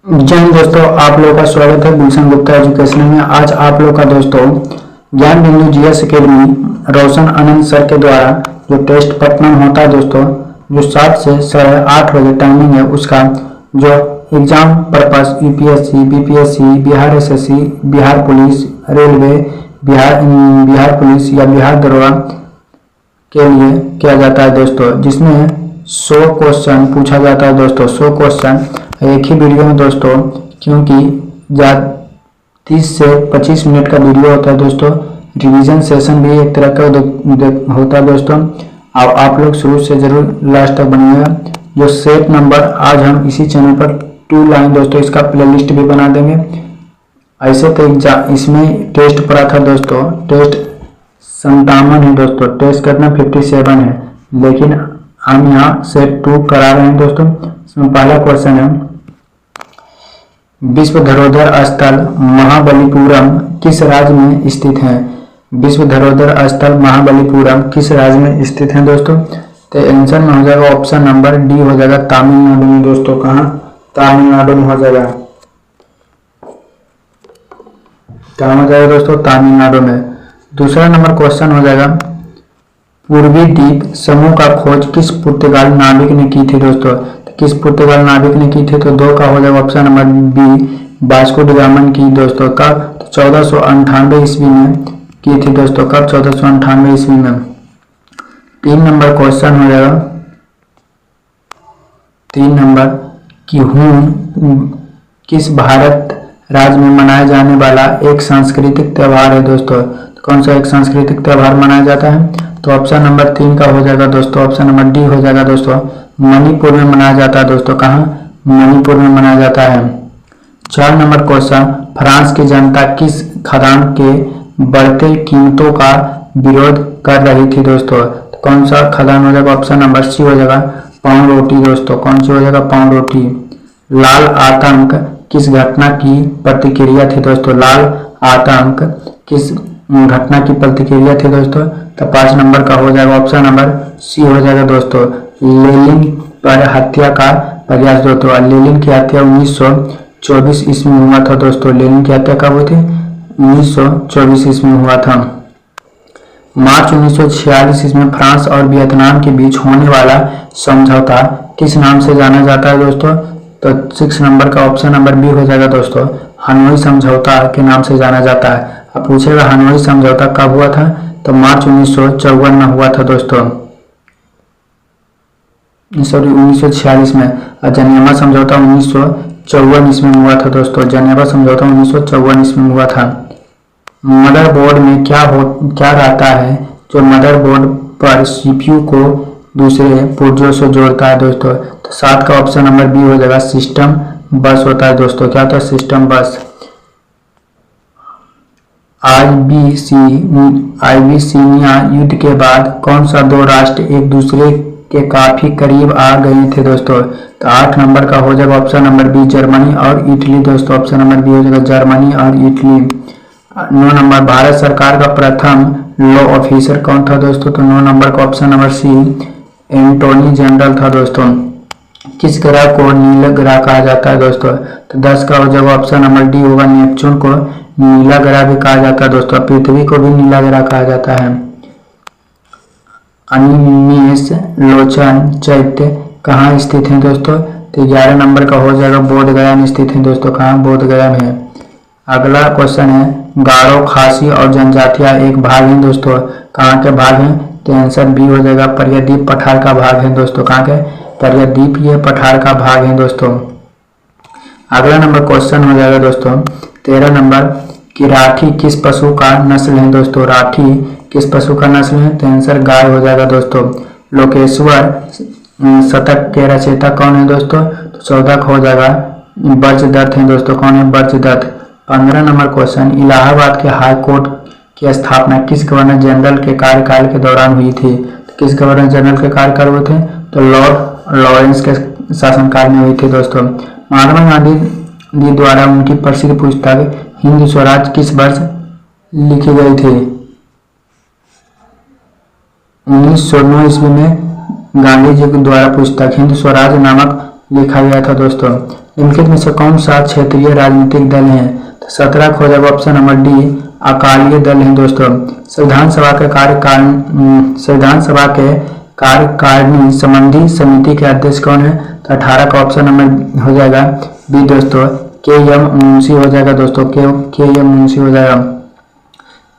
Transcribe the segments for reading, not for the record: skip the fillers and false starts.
जय हिंद दोस्तों, आप लोगों का स्वागत है गुलशन गुप्ता एजुकेशन में। आज आप लोग का दोस्तों ज्ञान बिंदु जीएस अकेडमी रोशन आनंद सर के द्वारा जो टेस्ट पटना में होता है दोस्तों, जो 7 से 8:30 बजे टाइमिंग है, उसका जो exam purpose UPSC, BPSC, Bihar SSC, Bihar police, railway, Bihar police या बिहार दरोगा के लिए किया जाता है दोस्तों, जिसमें 100 क्वेश्चन पूछा जाता है दोस्तों। 100 क्वेश्चन एक ही वीडियो में दोस्तों, क्योंकि 30 से 25 मिनट का वीडियो होता है दोस्तों। रिवीजन सेशन भी एक तरह का होता है दोस्तों। अब आप लोग शुरू से जरूर लास्ट तक बनिएगा। जो सेट नंबर आज हम इसी चैनल पर 2 लाइन दोस्तों, इसका प्लेलिस्ट भी बना देंगे। ऐसे तो इसमें टेस्ट पड़ा था दोस्तों, टेस्ट 57 है दोस्तों, टेस्ट करना 57 है, लेकिन हम यहाँ सेट 2 करा रहे हैं दोस्तों। इसमें पहला क्वेश्चन है, विश्व धरोहर स्थल महाबलीपुरम किस राज्य में स्थित है? विश्व धरोहर स्थल महाबलीपुरम किस राज्य में स्थित है दोस्तों? तो आंसर में हो जाएगा ऑप्शन नंबर डी हो जाएगा, तमिलनाडु में दोस्तों। कहाँ? तमिलनाडु में हो जाएगा। कहाँ हो जाएगा दोस्तों? तमिलनाडु में। दूसरा नंबर क्वेश्चन हो जाएगा, पूर्वी द्वीप समूह का खोज किस पुर्तगाल नाविक ने की थी दोस्तों? तो किस पुर्तगाल नाविक ने की थी? तो 2 का हो जाएगा option number B, Vasco da Gama की दोस्तों। कब? तो 1498 ईस्वी में की थी दोस्तों। कब? 1498 ईस्वी में। 3 नंबर क्वेश्चन हो जाएगा, 3 नंबर कि हून किस भारत राज्य में मनाया जाने वाला एक सांस्कृतिक त्यौहार है दोस्तों? तो कौन सा एक सांस्कृतिक त्यौहार मनाया जाता है? तो ऑप्शन नंबर 3 का हो जाएगा दोस्तों, ऑप्शन नंबर डी हो जाएगा दोस्तों, मणिपुर में मनाया जाता है दोस्तों। कहाँ? मणिपुर में मनाया जाता है। 4 नंबर क्वेश्चन, फ्रांस की जनता किस खदान के बढ़ते कीमतों का विरोध कर रही थी दोस्तों? तो कौन सा खदान हो जाएगा? ऑप्शन नंबर सी हो जाएगा, पाउंड रोटी दोस्तों। कौन सी हो जाएगा? पाउंड रोटी। लाल आतंक किस घटना की प्रतिक्रिया थी दोस्तों? लाल आतंक किस घटना की प्रतिक्रिया थी दोस्तों? तो 5 नंबर का हो जाएगा ऑप्शन नंबर सी हो जाएगा दोस्तों, लेनिन पर हत्या का प्रयास दोस्तों। लेनिन की हत्या 1924 ईस्वी में हुआ था दोस्तों। लेनिन की हत्या कब हुई थी? 1924 ईस्वी में हुआ था। मार्च 1946 ईस्वी में फ्रांस और वियतनाम के बीच होने वाला समझौता किस नाम से जाना जाता है दोस्तों? तो 6 नंबर का ऑप्शन नंबर बी हो जाएगा दोस्तों, हनोई समझौता के नाम से जाना जाता है। अब पूछेगा हनोई समझौता कब हुआ था? तो मार्च 1954 में हुआ था दोस्तों, सॉरी 1946 में। और जनेवा समझौता 1954 ईस्वी में हुआ था दोस्तों। जनेवा समझौता 1954 ईस्वी में हुआ था। मदरबोर्ड में क्या रहता है जो मदरबोर्ड पर सीपीयू को दूसरे पुर्जों से जोड़ता है दोस्तों? तो 7 का ऑप्शन नंबर बी हो जाएगा, सिस्टम बस होता है दोस्तों। क्या होता है? सिस्टम बस। आइबीसीनिया युद्ध के बाद कौन सा 2 राष्ट्र एक दूसरे के काफी करीब आ गए थे दोस्तों? तो 8 नंबर का हो जाएगा ऑप्शन नंबर बी, जर्मनी और इटली दोस्तों। ऑप्शन नंबर बी हो जाएगा, जर्मनी और इटली। 9 नंबर, भारत सरकार का प्रथम लॉ ऑफिसर कौन था दोस्तों? तो 9 नंबर का ऑप्शन नंबर सी, एंटोनी जनरल था दोस्तों। किस ग्रह को नीला ग्रह कहा जाता है दोस्तों? तो 10 का हो जाएगा ऑप्शन नंबर डी होगा, नेपच्यून को नीला ग्रह भी कहा जाता है दोस्तों। पृथ्वी को भी नीला ग्रह कहा जाता है। अनिमेष लोचन चैत्य कहाँ स्थित है दोस्तों? तो 11 नंबर का हो जाएगा, बोध गया में स्थित है दोस्तों। कहाँ? बोध गया में। अगला क्वेश्चन है, गारो, खासी और जनजातियां एक भाग हैं दोस्तों। कहाँ के भाग हैं? तो आंसर बी हो जाएगा, पारदीप पठार का भाग है दोस्तों। कहाँ के? पारदीप ये पठार का भाग है दोस्तों। अगला नंबर क्वेश्चन हो जाएगा दोस्तों 13 नंबर, कि राठी किस पशु का नस्ल है दोस्तों? राठी किस पशु का नस्ल है? तो आंसर गाय हो जाएगा दोस्तों। लोकेश्वर शतक के रचयिता कौन है दोस्तों? तो 14 का हो जाएगा, ब्रजदत्त है दोस्तों। कौन है? ब्रजदत्त। 15 नंबर क्वेश्चन, इलाहाबाद के हाई कोर्ट की स्थापना किस गवर्नर जनरल के कार्यकाल के दौरान हुई थी? तो किस गवर्नर जनरल के कार्यकाल हुए थे? तो लॉर्ड लॉरेंस के शासनकाल में हुई थी दोस्तों। महात्मा गांधी द्वारा उनकी प्रसिद्ध पुस्तक हिंद स्वराज किस वर्ष लिखी गई थी? 1909 ईस्वी में गांधी जी के द्वारा पुस्तक हिंद स्वराज नामक लिखा गया था दोस्तों। निम्नलिखित में से कौन सा क्षेत्रीय राजनीतिक दल है? तो 17 हो जाएगा option number D, Akali Dal है दोस्तों। संविधान सभा के कार्यकारिणी संबंधी समिति के अध्यक्ष कौन है? तो 18 का ऑप्शन नंबर हो जाएगा बी दोस्तों, के एम मुंशी हो जाएगा दोस्तों, के एम मुंशी हो जाएगा।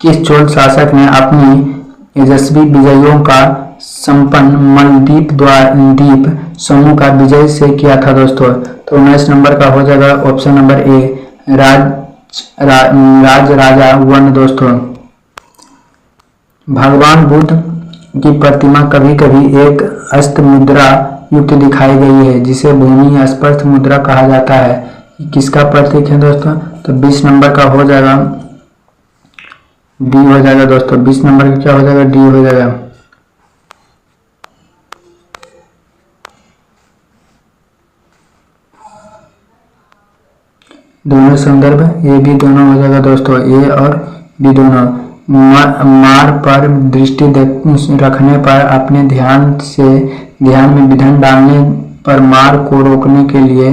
किस चोल शासक ने अपनी यशस्वी विजयों का संपन्न मलदीप द्वीप समूह का विजय से किया था दोस्तों? तो 19 नंबर का हो जाएगा option number A, Raj Raja one दोस्तों। भगवान बुद्ध की प्रतिमा कभी कभी एक अस्त मुद्रा युक्त दिखाई गई है, जिसे भूमि स्पर्श मुद्रा कहा जाता है। किसका प्रतीक है दोस्तों? तो 20 नंबर का हो जाएगा डी हो जाएगा दोस्तों। 20 नंबर का क्या हो जाएगा? डी हो जाएगा। दोनों संदर्भ ए बी दोनों हो जाएगा दोस्तों, ए और बी दोनों। मार पर दृष्टि रखने पर अपने ध्यान में विघन डालने पर मार को रोकने के लिए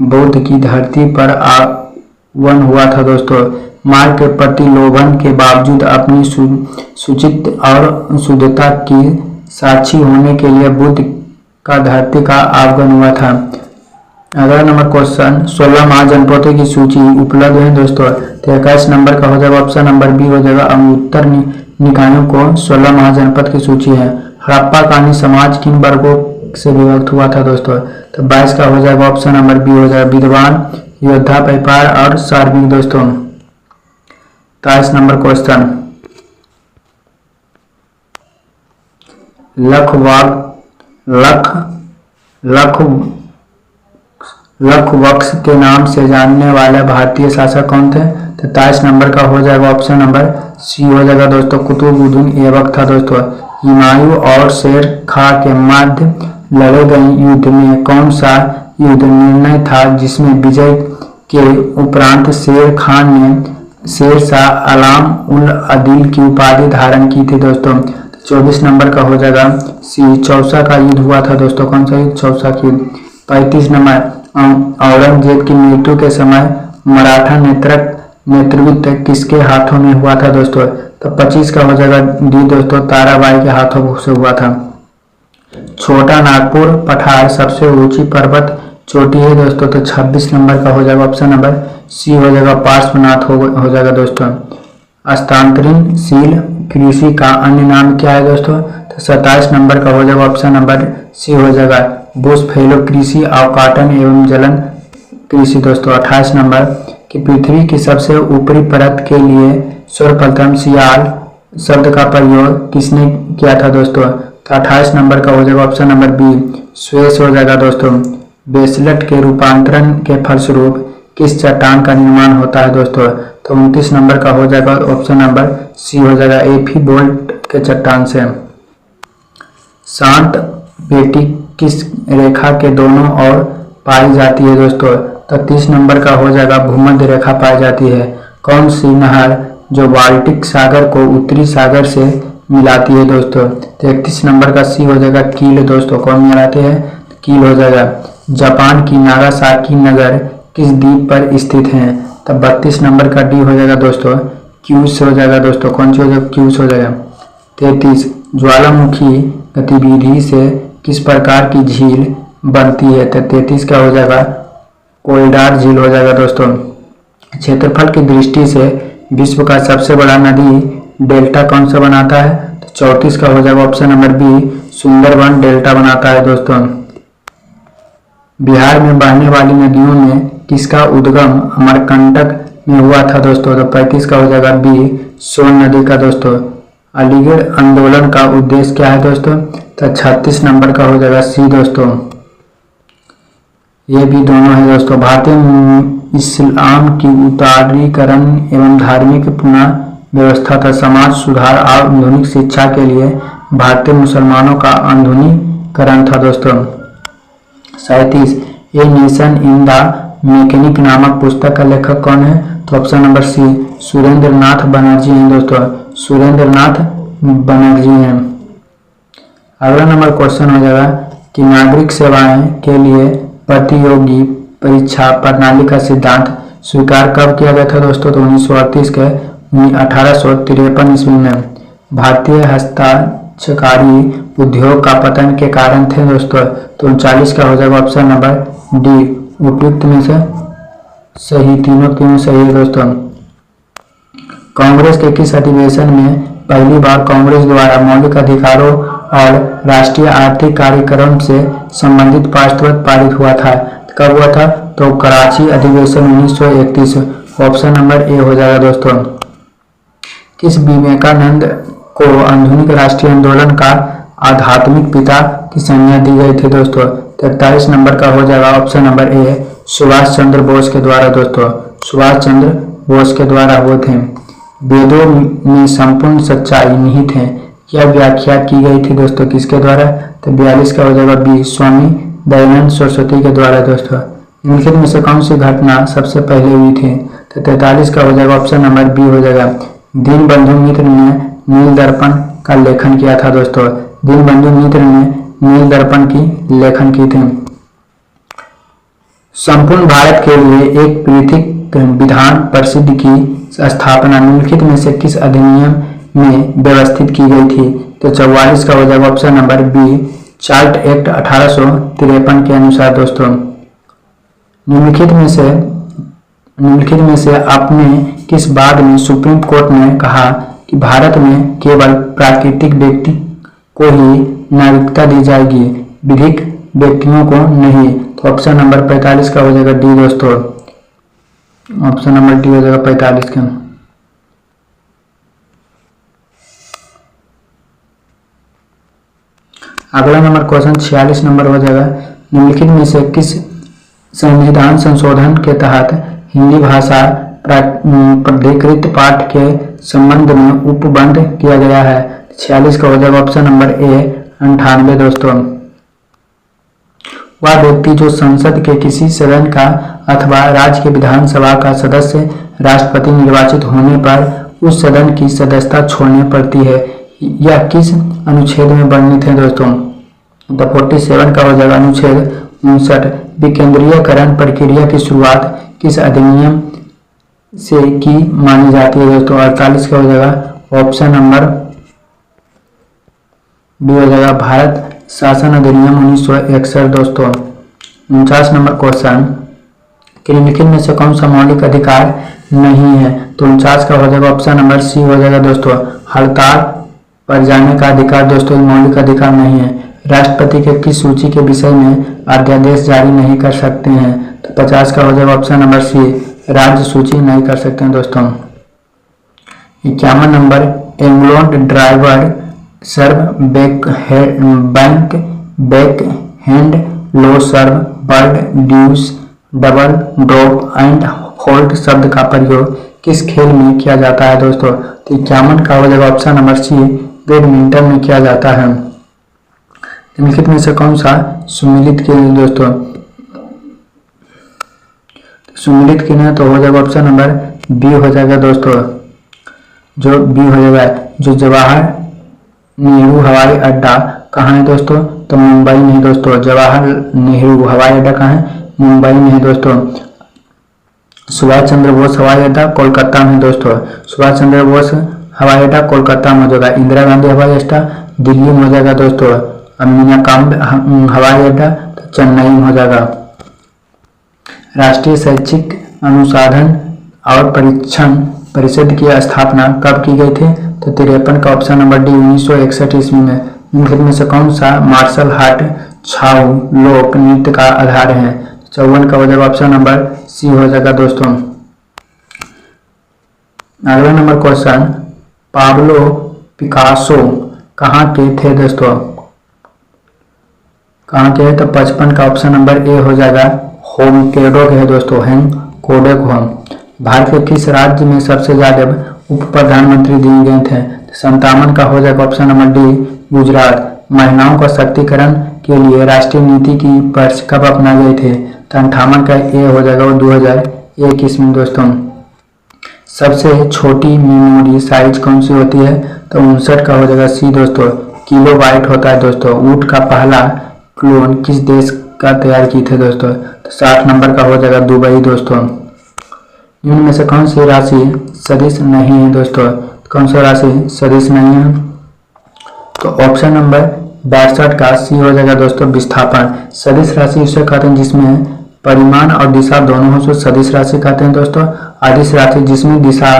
बौद्ध की धरती पर आह्वान हुआ था दोस्तों। मार के प्रति लोभन के बावजूद अपनी सुचित और शुद्धता की साक्षी होने के लिए बुद्ध का धरती का आह्वान हुआ था। अगला नंबर क्वेश्चन, 16 महाजनपदों की सूची उपलब्ध है दोस्तों। तो 21 नंबर का हो जाएगा ऑप्शन नंबर बी हो जाएगा। उत्तर निकायों को 16 महाजनपद की सूची है। हड़प्पा कालीन समाज किन वर्गों से विभक्त हुआ था दोस्तों? तो 22 का हो जाएगा ऑप्शन नंबर बी हो जाएगा, विद्वान, योद्धा, व्यापार और सार्वजनिक दोस्तों। 23 नंबर क्वेश्चन, लखवक्स के नाम से जानने वाले भारतीय शासक कौन थे? 23 नंबर का हो जाएगा ऑप्शन नंबर सी हो जाएगा दोस्तों, कुतुबुद्दीन ऐबक था दोस्तों। हुमायूं और शेर खां के मध्य लड़े गए युद्ध में कौन सा युद्ध निर्णय था, जिसमें विजय के उपरांत शेर खान ने शेर शाह आलम उल आदिल की उपाधि धारण की थी दोस्तों? 24 नंबर का हो जाएगा सी, चौसा का युद्ध हुआ था दोस्तों। कौन सा युद्ध? चौसा की युद्ध। 35 नंबर, औरंगजेब की मृत्यु के समय मराठा नेतृत्व किसके हाथों में हुआ था दोस्तों? तो 25 का हो जाएगा डी दोस्तों, ताराबाई के हाथों से हुआ था। छोटा नागपुर पठार सबसे ऊंची पर्वत चोटी है दोस्तों? तो 26 नंबर का हो जाएगा ऑप्शन नंबर सी हो जाएगा, पार्श्वनाथ हो जाएगा दोस्तों। हस्तांतरणशील कृषि का अन्य नाम क्या है दोस्तों? तो 27 नंबर का हो जाएगा ऑप्शन नंबर सी हो जाएगा, बुश फैलो कृषि और कॉटन एवं जलन कृषि दोस्तों। 28 नंबर कि पृथ्वी की सबसे ऊपरी परत के लिए सर्वप्रथम सियाल शब्द का प्रयोग किसने किया था दोस्तों? तो 28 नंबर का हो जाएगा ऑप्शन नंबर बी, स्वेस हो जाएगा दोस्तों। बेसलट के रूपांतरण के फलस्वरूप किस चट्टान का निर्माण होता है दोस्तों? तो 29 नंबर का हो जाएगा ऑप्शन नंबर सी हो जाएगा, एफी बोल्ट के चट्टान से। शांत बेटी किस रेखा के दोनों ओर पाई जाती है दोस्तों? तो 30 नंबर का हो जाएगा, भूमध्य रेखा पाई जाती है। कौन सी नहर जो बाल्टिक सागर को उत्तरी सागर से मिलाती है दोस्तों? तो 31 नंबर का सी हो जाएगा, कील दोस्तों। कौन मिलाते हैं? कील हो जाएगा। जापान की नागासाकी नगर किस द्वीप पर स्थित है? तो 32 नंबर का डी हो जाएगा दोस्तों, क्यूस हो जाएगा दोस्तों। कौन सी हो जाएगा? क्यूस हो जाएगा। 33 ज्वालामुखी गतिविधि से किस प्रकार की झील बनती है? तो 33 का हो जाएगा, कोयडार झील हो जाएगा दोस्तों। क्षेत्रफल की दृष्टि से विश्व का सबसे बड़ा नदी डेल्टा कौन सा बनाता है? तो 34 का हो जाएगा option number B, Sundarban delta बनाता है दोस्तों। बिहार में बहने वाली नदियों में किसका उद्गम अमरकंटक में हुआ था दोस्तों? तो 35 का हो जाएगा बी, सोन नदी का दोस्तों। अलीगढ़ आंदोलन का उद्देश्य क्या है दोस्तों? तो 36 नंबर का हो जाएगा सी दोस्तों, ये भी दोनों है दोस्तों। भारतीय इस्लाम की उदारीकरण एवं धार्मिक पुनः व्यवस्था तथा समाज सुधार और आधुनिक शिक्षा के लिए भारतीय मुसलमानों का आधुनिकीकरण था दोस्तों। 37 a nation in the mechanic नामक पुस्तक का लेखक कौन है? तो ऑप्शन नंबर सी, सुरेंद्र नाथ बनर्जी हैं दोस्तों। सुरेंद्र नाथ बनर्जी हैं। अगला नंबर क्वेश्चन हो जाएगा कि नागरिक सेवाएं के लिए प्रतियोगी परीक्षा प्रणाली का सिद्धांत स्वीकार कब किया गया था दोस्तों? तो 1938 के 1853 ईस्वी में। भारतीय हस्ताक्षरकारी उद्योग का पतन के कारण थे दोस्तों? तो 39 का हो जाएगा ऑप्शन नंबर डी। उपयुक्त में से सही, तीनों सही है दोस्तों। कांग्रेस के किस अधिवेशन में पहली बार कांग्रेस द्वारा मौलिक अधिकारों और राष्ट्रीय आर्थिक कार्यक्रम से संबंधित प्रस्ताव पारित हुआ था? कब हुआ था? तो कराची अधिवेशन 1931। ऑप्शन नंबर ए हो जाएगा दोस्तों। किस विवेकानंद को आधुनिक राष्ट्रीय आंदोलन का आध्यात्मिक पिता की संज्ञा दी गई थी दोस्तों? 43 नंबर का हो जाएगा option number A, Subhash Chandra Bose के द्वारा दोस्तों। सुभाष चंद्र बोस के द्वारा हुए थे। वेदों में संपूर्ण सच्चाई निहित है, यह व्याख्या की गई थी दोस्तों किसके द्वारा? तो 42 का हो जाएगा बी, स्वामी दयानंद सरस्वती के द्वारा दोस्तों। निम्नलिखित में से कौन सी घटना सबसे पहले हुई थी? तो 43 का हो जाएगा ऑप्शन नंबर बी हो जाएगा। दीनबंधु मित्र ने नील दर्पण का लेखन किया था दोस्तों। दीनबंधु मित्र ने नील दर्पण की लेखन की थी। संपूर्ण भारत के लिए एक पृथक विधान परिषद की स्थापना निम्नलिखित में से किस अधिनियम में व्यवस्थित की गई थी? तो 44 का हो जाएगा option number B, charter act 1853 के अनुसार दोस्तों। निम्नलिखित में से आपने किस बात में सुप्रीम कोर्ट ने कहा कि भारत में केवल प्राकृतिक व्यक्ति को ही नागरिकता दी जाएगी, विधिक व्यक्तियों को नहीं? तो ऑप्शन नंबर 45 का हो जाएगा डी दोस्तों। ऑप्शन नंबर डी हो जाएगा 45 का। अगला नंबर क्वेश्चन 46 नंबर हो जाएगा। निम्नलिखित में से किस संविधान संशोधन के तहत हिंदी भाषा प्राधिकृत पाठ के संबंध में उपबंध किया गया है? 46 का हो जाएगा ऑप्शन नंबर ए, 98 दोस्तों। वह व्यक्ति जो संसद के किसी सदन का अथवा राज्य के विधानसभा का सदस्य राष्ट्रपति निर्वाचित होने पर उस सदन की सदस्यता छोड़नी पड़ती है, यह किस अनुच्छेद में वर्णित है दोस्तों? तो 47 का हो जाएगा अनुच्छेद 59। विकेंद्रीयकरण प्रक्रिया की शुरुआत किस अधिनियम से की मानी जाती है दोस्तों? 48 का हो जाएगा ऑप्शन नंबर बी हो जाएगा, भारत शासन अधिनियम 1961 दोस्तों। 49 नंबर क्वेश्चन, निम्नलिखित में से कौन सा मौलिक अधिकार नहीं है? तो 49 का हो जाएगा ऑप्शन नंबर सी हो जाएगा दोस्तों। हड़ताल पर जाने का अधिकार दोस्तों मौलिक अधिकार नहीं है। राष्ट्रपति के किस सूची के विषय में अध्यादेश जारी नहीं कर सकते हैं? तो 50 का हो जाएगा ऑप्शन नंबर सी, राज्य सूची नहीं कर सकते हैं दोस्तों। 51 नंबर, एंग्लोड driver serve bank hand low serve bird deuce double drop and hold शब्द का प्रयोग किस खेल में किया जाता है दोस्तों? तो 51 का हो जाएगा ऑप्शन नंबर सी, बैडमिंटन में किया जाता है। निम्नलिखित में से कौन सा सुमिलित खेल है दोस्तों? सुमिलित खेल है तो हो जाएगा ऑप्शन नंबर बी हो जाएगा दोस्तों। जो बी हो जाएगा, जो जवाहर नेहरू हवाई अड्डा कहाँ है दोस्तों? तो मुंबई में है दोस्तों। जवाहर नेहरू हवाई अड्डा कहाँ है? मुंबई में है दोस्तों। सुभाष चंद्र बोस हवाई अड्डा कोलकाता में दोस्तों। सुभाष चंद्र बोस हवाई अड्डा कोलकाता में हो जाएगा। इंदिरा गांधी हवाई अड्डा दिल्ली में हो जाएगा दोस्तों। मीना कांब हवाई अड्डा तो चेन्नई में हो जाएगा। राष्ट्रीय शैक्षिक अनुसंधान और परीक्षण परिषद की स्थापना कब की गई थी? तो 53 का ऑप्शन नंबर डी, 1961 ईस्वी में। निम्नलिखित में से कौन सा मार्शल आर्ट छाऊ लोक नृत्य का आधार है? 54 का हो जाएगा ऑप्शन नंबर सी हो जाएगा दोस्तों। अगला नंबर क्वेश्चन, पाब्लो पिकासो कहाँ के थे दोस्तों? कहाँ के है? तो 55 का ऑप्शन नंबर ए हो जाएगा, होमकेडो के है दोस्तों, होमकोडो होम। भारत के किस राज्य में सबसे ज्यादा उप प्रधानमंत्री दिए गए थे? 57 का हो जाएगा ऑप्शन नंबर डी, गुजरात। महिलाओं का सशक्तिकरण के लिए राष्ट्रीय नीति की वर्ष कब अपनाए गए थे? तो 58 का ए हो जाएगा वो 2001 ईस्वी दोस्तों। सबसे छोटी मेमोरी साइज कौन सी होती है? तो 59 का हो जाएगा सी दोस्तों, किलोबाइट होता है दोस्तों। ऊँट का पहला क्लोन किस देश का तैयार की थे दोस्तों। तो 60 नंबर का हो जाएगा दुबई दोस्तों। निम्न में से कौन सी राशि सदिश नहीं है दोस्तों? कौन सी राशि सदिश नहीं है? तो ऑप्शन नंबर 62 का सी हो जाएगा दोस्तों विस्थापन। सदिश राशि उसे कहते हैं जिसमें परिमाण और दिशा दोनों हो, तो सदिश राशि कहते हैं दोस्तों। अदिश राशि जिसमें दिशा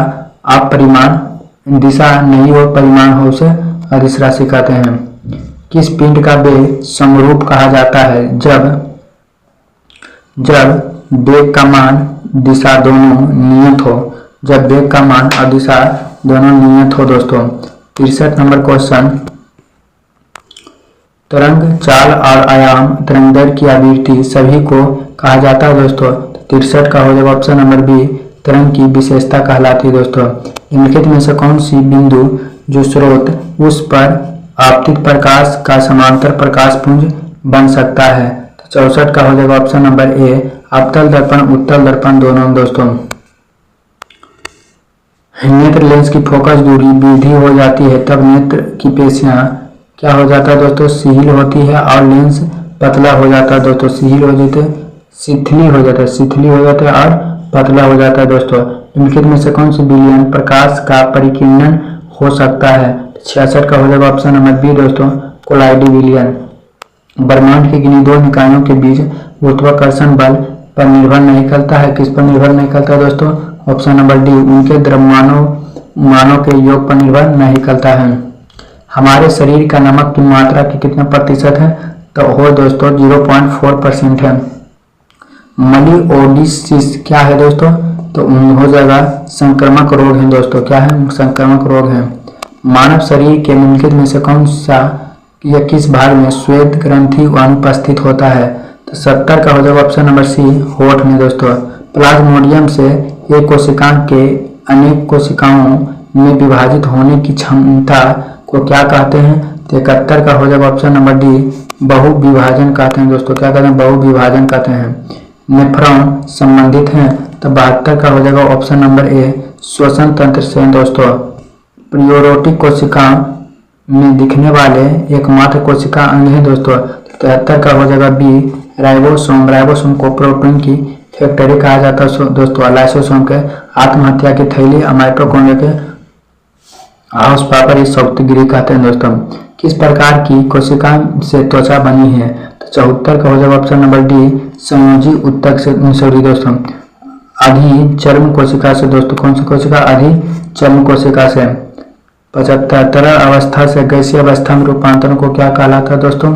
अपरिमाण दिशा नहीं हो परिमाण हो उसे अदिश राशि कहते हैं। किस पिंड का वेग समरूप कहा जाता है? जब वेग का मान दिशा दोनों नियत हो, जब वेग का मान और दिशा दोनों नियत हो दोस्तों। 63 नंबर क्वेश्चन, तरंग चाल और आयाम तरंगदैर्घ्य की आवृत्ति सभी को कहा जाता है दोस्तों। 63 का हो जाएगा ऑप्शन नंबर बी, तरंग की विशेषता कहलाती है दोस्तों। निम्नलिखित में से कौन सी बिंदु जो स्रोत उस पर आपतित प्रकाश का समांतर प्रकाश पुंज बन सकता है? तो 64 का हो जाएगा ऑप्शन नंबर ए, अवतल दर्पण उत्तल दर्पण दोनों दोस्तों। नेत्र लेंस की फोकस दूरी वृद्धि हो जाती है तब नेत्र की पेशियां क्या हो जाता है दोस्तों? शिथिल होती है और लेंस पतला हो जाता है दोस्तों। शिथिल हो जाते शिथिली हो जाता है शिथिली हो जाता है और पतला हो जाता है दोस्तों। निम्नलिखित में से कौन सी विलयन प्रकाश का परिकीर्णन हो सकता है? 66 का हो जाएगा ऑप्शन नंबर बी दोस्तों, कोलाइडी विलयन। ब्रह्मांड की किन्हीं दो निकायों के बीच गुरुत्वाकर्षण बल पर निर्भर नहीं करता है? किस पर निर्भर नहीं करता दोस्तों? ऑप्शन नंबर डी, उनके द्रव्यमानों के योग पर निर्भर नहीं करता है। हमारे शरीर का नमक की मात्रा की कितना प्रतिशत है? तो हो दोस्तों 0.4% है। मलिओडिसिस क्या है दोस्तों? तो हो जाएगा संक्रामक रोग है दोस्तों। क्या है? संक्रामक रोग है। मानव शरीर के निम्नलिखित में से कौन सा या किस भाग में श्वेत ग्रंथि अनुपस्थित होता है? तो 70 का हो जाएगा ऑप्शन नंबर सी, होठ में दोस्तों। प्लाज्मोडियम से एक कोशिका के अनेक कोशिकाओं में विभाजित होने की क्षमता को क्या कहते हैं? तो 71 का हो जाएगा ऑप्शन नंबर डी, बहुविभाजन कहते हैं दोस्तों। क्या कहते हैं? बहुविभाजन कहते हैं। नेफ्रॉन संबंधित हैं। तो 72 का हो जाएगा ऑप्शन नंबर ए, श्वसन तंत्र से दोस्तों। प्रियोरोटिक कोशिका में दिखने वाले एकमात्र कोशिका अंग है दोस्तों। 73 का हो जाएगा बी, राइबोसोम। राइबोसोम को प्रोटीन की फैक्ट्री कहा जाता है दोस्तों। लाइसोसोम के आत्महत्या की थैली, माइटोकॉन्ड्रिया के हाउस पावर इस सौतिगिरी कहते हैं दोस्तों। किस प्रकार की कोशिका से त्वचा बनी है? तो 74 का हो जाएगा ऑप्शन नंबर डी, संयोजी उत्तक से सॉरी दोस्तों, आधी चर्म कोशिका से दोस्तों। कौन सी कोशिका? आधी चर्म कोशिका से। 75 तरल अवस्था से गैसीय अवस्था में रूपांतरण को क्या कहलाता है दोस्तों?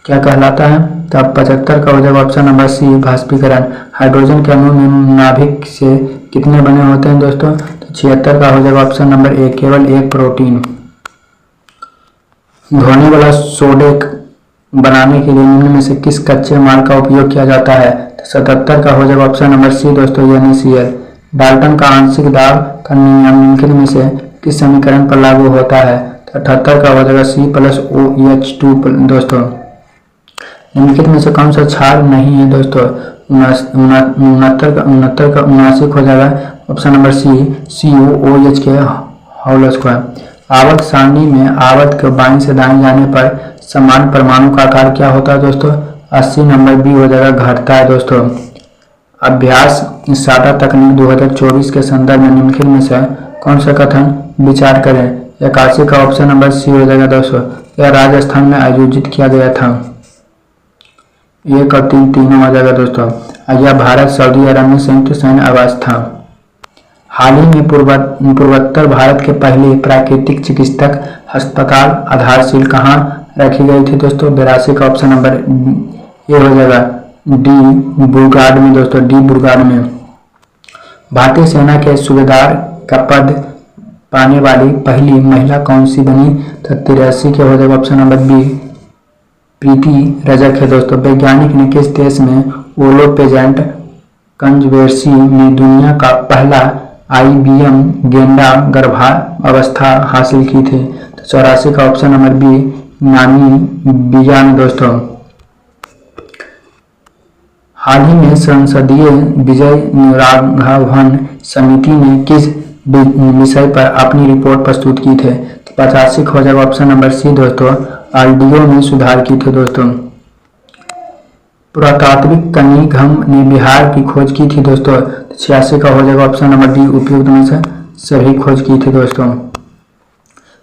क्या कहलाता है? तो 75 का हो जाएगा ऑप्शन नंबर सी, वाष्पीकरण। हाइड्रोजन के अणु में नाभिक से कितने बने होते हैं दोस्तों? तो 76 का हो जाएगा ऑप्शन नंबर ए, केवल एक प्रोटीन। धोने वाला सोडेक बनाने के लिए निम्न में से किस कच्चे माल का उपयोग किया जाता है? तो 77 का हो जाएगा ऑप्शन नंबर सी दोस्तों, NaCl। डाल्टन का आंशिक दाब का नियम निम्नलिखित में से किस समीकरण पर लागू होता है? तो 78 का हो जाएगा C+OH2 दोस्तों। निम्नलिखित में से कौन सा क्षार नहीं है दोस्तों? 69 का 79 हो जाएगा ऑप्शन नंबर सी, CuOH के होल स्क्वायर। आवर्त सारणी में आवर्त के बाईं से दाईं जाने पर समान परमाणु का आकार क्या होता है दोस्तों? 80 नंबर बी हो जाएगा, घटता है दोस्तों। अभ्यास सादा तकनीक 2024 के संदर्भ में निम्नलिखित में से कौन सा कथन विचार करें? 81 का ऑप्शन नंबर सी हो जाएगा दोस्तों। यह राजस्थान में आयोजित किया गया था। 1 और 3 तीनों हो जाएगा दोस्तों। यह भारत सऊदी अरब में संयुक्त सैन्य आवास था। हाल ही में पूर्वोत्तर भारत के पहले प्राकृतिक चिकित्सक अस्पताल आधारशिला कहाँ रखी गई थी दोस्तों? 82 का ऑप्शन नंबर ए हो जाएगा, डी बुरगाड में दोस्तों, डी बुरगाड में। भारतीय सेना के सूबेदार का पद पाने वाली पहली महिला कौन सी बनी? तो 83 के हो जाएगा ऑप्शन नंबर बी, प्रीति रजक है दोस्तों। वैज्ञानिक ने किस देश में ओलो पेजेंट कंजर्वेसी में दुनिया का पहला IBM गेंडा गर्भावस्था हासिल की थी? तो 84 का ऑप्शन नंबर बी, नामीबिया में दोस्तों। हाल ही में संसदीय विजय राघवन समिति ने किस विषय पर अपनी रिपोर्ट प्रस्तुत की थे? तो 85 हो जाएगा ऑप्शन नंबर सी दोस्तों, RDO में सुधार की थे दोस्तों। पुरातात्विक कनिघम ने बिहार की खोज की थी दोस्तों। 86 का हो जाएगा ऑप्शन नंबर डी, उपयुक्त में से सभी खोज की थी दोस्तों।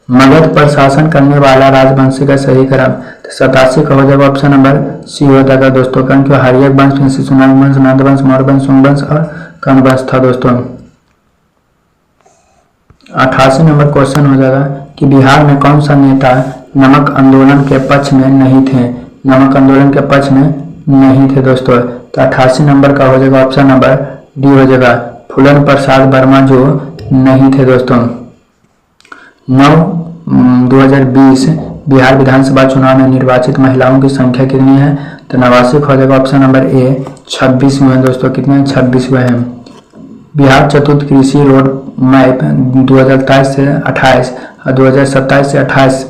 मगध पर शासन करने वाला राजवंश का सही क्रम, 87 का हो जाएगा ऑप्शन नंबर सी हो जाएगा दोस्तों, क्योंकि हर्यक वंश, फिर शिशुनाग वंश, नंद वंश, मौर्य वंश, सोम वंश और कण्व वंश था दोस्तों। 88 नंबर क्वेश्चन हो जाएगा कि बिहार में कौन सा नेता नमक आंदोलन के पक्ष में नहीं थे। नमक आंदोलन के पक्ष में नहीं थे दोस्तों। तो 88 नंबर का हो जाएगा ऑप्शन नंबर डी हो जाएगा, फूलन प्रसाद वर्मा जो नहीं थे दोस्तों। 9/2020 बिहार विधानसभा चुनाव में निर्वाचित महिलाओं की संख्या कितनी है। तो 89 हो जाएगा ऑप्शन नंबर ए, 26 हुए हैं दोस्तों। कितने हैं? 26 हुए हैं। बिहार चतुर्थ कृषि रोड मैप 2023 से 28 और 2027 से 28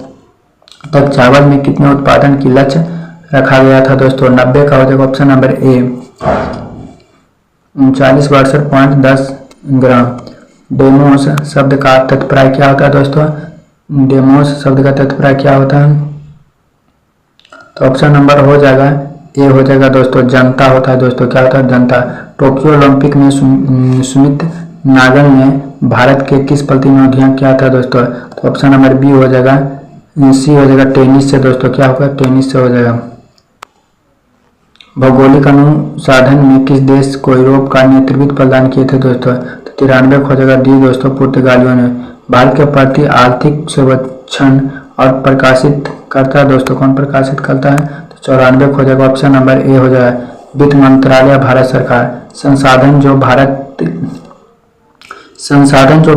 तक चावल में कितने उत्पादन की लक्ष्य रखा गया था दोस्तों। 90 का हो जाएगा option number A, 3962.10 gram. Demos शब्द का तात्पर्य क्या होता है दोस्तों। डेमोस शब्द का तात्पर्य क्या होता है। तो ऑप्शन नंबर हो जाएगा ए हो जाएगा दोस्तों, जनता होता है दोस्तों। क्या होता है? जनता। टोक्यो ओलंपिक में सुमित नागल ने भारत के किस प्रतिनिधियां किया था दोस्तों। तो ऑप्शन नंबर बी हो जाएगा, सी हो जाएगा, टेनिस से दोस्तों। क्या होगा? टेनिस से हो जाएगा। भौगोलिक अनुसंधान में किस देश को यूरोप का नेतृत्व प्रदान किए थे दोस्तों। तो 93 हो जाएगा डी दोस्तों, पुर्तगालियों ने। भारत के प्रति आर्थिक सर्वेक्षण और प्रकाशित करता है दोस्तों, कौन प्रकाशित करता है। तो 94 हो जाएगा ऑप्शन नंबर ए हो जाएगा, वित्त मंत्रालय भारत सरकार। संसाधन जो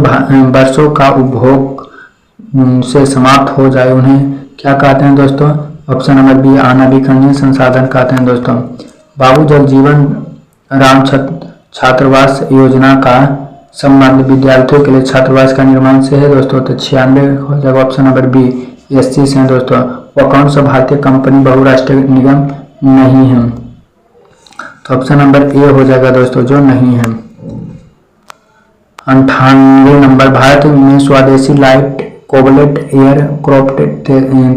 वर्षों का उपभोग से समाप्त हो जाए उन्हें क्या कहते हैं दोस्तों। ऑप्शन नंबर बी, अनवीकरणीय संसाधन कहते हैं दोस्तों। बाबू जगजीवन राम छात्रावास योजना का संबंध विद्यार्थियों के लिए छात्रावास का निर्माण से है दोस्तों। तो 96 हो जाएगा ऑप्शन नंबर बी, एससी से है दोस्तों। वह कौन सा भारतीय कंपनी बहुराष्ट्रीय निगम नहीं है। तो ऑप्शन नंबर ए हो जाएगा दोस्तों, जो नहीं है। 98 नंबर, भारत में स्वदेशी लाइट कोबलेट एयरक्राफ्ट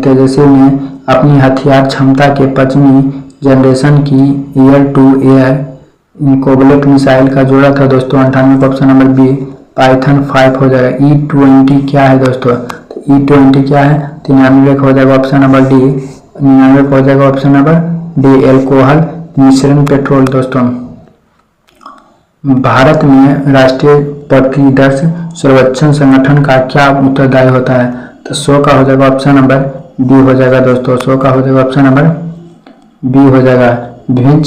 तेजस्वी ने अपनी हथियार क्षमता के 5वीं जनरेशन की एयर टू एयर कोबलेट मिसाइल का जोड़ा था दोस्तों। 98 का ऑप्शन नंबर बी, पाइथन 5 हो जाएगा। E-20 क्या है दोस्तों। तो E-20 क्या है। 93 हो जाएगा ऑप्शन नंबर डी, 99 हो जाएगा ऑप्शन नंबर डी, एल्कोहल मिश्रण पेट्रोल दोस्तों। भारत में राष्ट्रीय परिदृश्य सर्वेक्षण संगठन का क्या उत्तरदायी होता है। तो 100 का हो जाएगा ऑप्शन नंबर बी हो जाएगा दोस्तों। 100 का हो जाएगा ऑप्शन नंबर बी हो जाएगा। विभिन्न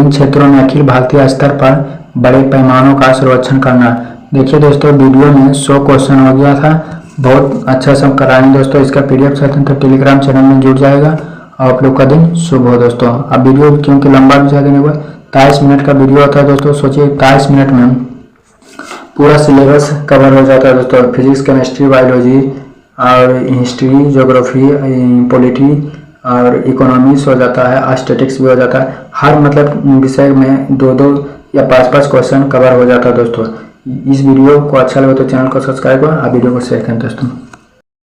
क्षेत्रों में अखिल भारतीय स्तर पर बड़े पैमानों का सर्वेक्षण करना। देखिए दोस्तों, वीडियो में 100 क्वेश्चन हो गया था, बहुत अच्छा सब कराएंगे दोस्तों। इसका PDF चाहते हैं तो टेलीग्राम चैनल में जुड़ जाएगा। आप लोग का दिन शुभ हो दोस्तों। अब वीडियो क्योंकि लंबा भी चाहते हैं, 23 मिनट का वीडियो होता है दोस्तों। सोचिए 23 मिनट में पूरा सिलेबस कवर हो जाता है दोस्तों। फिजिक्स, केमिस्ट्री, बायोलॉजी और हिस्ट्री, ज्योग्राफी, पॉलिटी और इकोनॉमिक्स हो जाता है, स्टैटिक्स भी हो जाता है। हर मतलब विषय में 2-2 या 5-5 क्वेश्चन कवर हो जाता है दोस्तों। इस वीडियो को अच्छा लगे तो चैनल को सब्सक्राइब करें और वीडियो को शेयर करें दोस्तों।